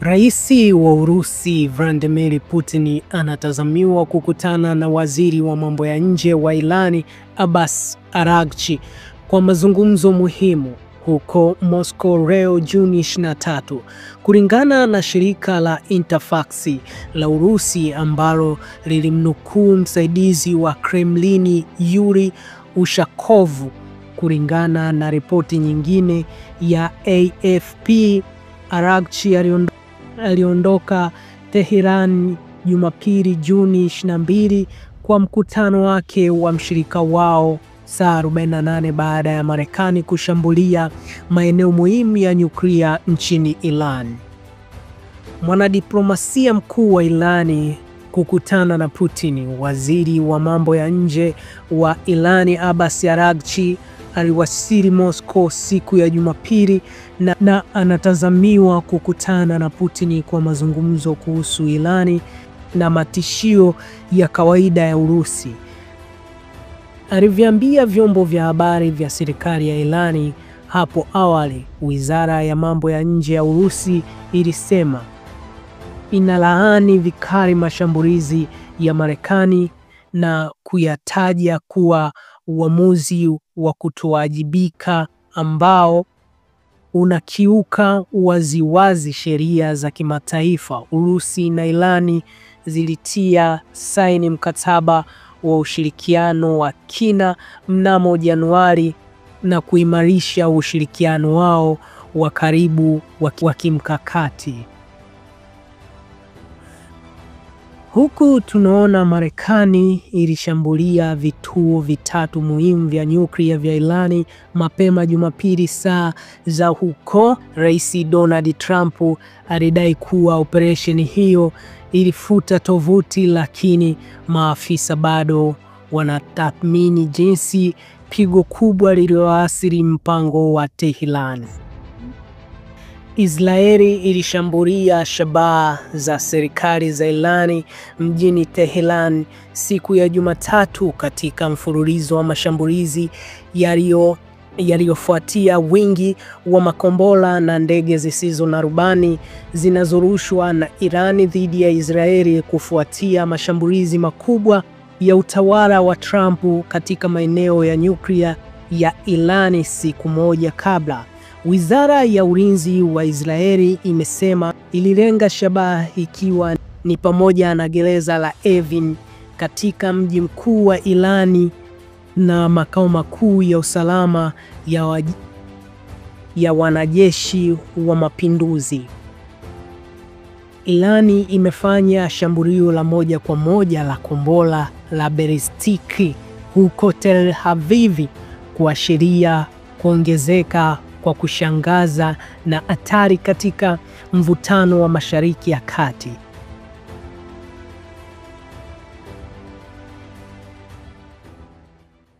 Rais wa Urusi Vladimir Putin anatazamiwa kukutana na waziri wa mambo ya nje wa Iran Abbas Araghchi kwa mazungumzo muhimu huko Moscow leo Juni 23, kulingana na shirika la Interfax la Urusi ambalo lilimnukuu msaidizi wa Kremlin Yuri Ushakov. Kulingana na ripoti nyingine ya AFP, Araghchi aliondoka Tehran Jumapili Juni 22 kwa mkutano wake wa mshirika wao saa 48 baada ya Marekani kushambulia maeneo muhimu ya nyuklia nchini Iran. Mwanadiplomasia mkuu wa Iran kukutana na Putin. Waziri wa mambo ya nje wa Iran Abbas Araghchi aliwasili Moscow siku ya Jumapili na anatazamiwa kukutana na Putin kwa mazungumzo kuhusu Iran na matishio ya kawaida ya Urusi. Aliviambia vyombo vya habari vya serikali ya Iran hapo awali. Wizara ya mambo ya nje ya Urusi ilisema inalaani vikali mashambulizi ya Marekani na kuyataja kuwa uamuzi wa kutowajibika ambao unakiuka waziwazi sheria za kimataifa. Urusi na Iran zilitia saini mkataba wa ushirikiano wa kina mnamo Januari na kuimarisha ushirikiano wao wa karibu wa kimkakati. Huku tunaona Marekani ilishambulia vituo vitatu muhimu vya nyuklia vya Iran mapema Jumapili saa za huko. Rais Donald Trump alidai kuwa operesheni hiyo ilifuta tovuti, lakini maafisa bado wanatathmini jinsi pigo kubwa lililoathiri mpango wa Tehran. Israeli ilishambulia shabaha za serikali za Iran mjini Tehran siku ya Jumatatu katika mfululizo wa mashambulizi yaliyofuatia wingi wa makombora na ndege zisizo na rubani zinazorushwa na Iran dhidi ya Israeli kufuatia mashambulizi makubwa ya utawala wa Trump katika maeneo ya nyuklia ya Iran siku moja kabla. Wizara ya ulinzi wa Israeli imesema ililenga shabaha ikiwa ni pamoja na gereza la Evin katika mji mkuu wa Iran na makao makuu ya usalama ya wanajeshi wa mapinduzi. Iran imefanya shambulio la moja kwa moja la kombora la balistiki huko Tel Aviv, kuashiria kuongezeka kwa kushangaza na hatari katika mvutano wa Mashariki ya Kati.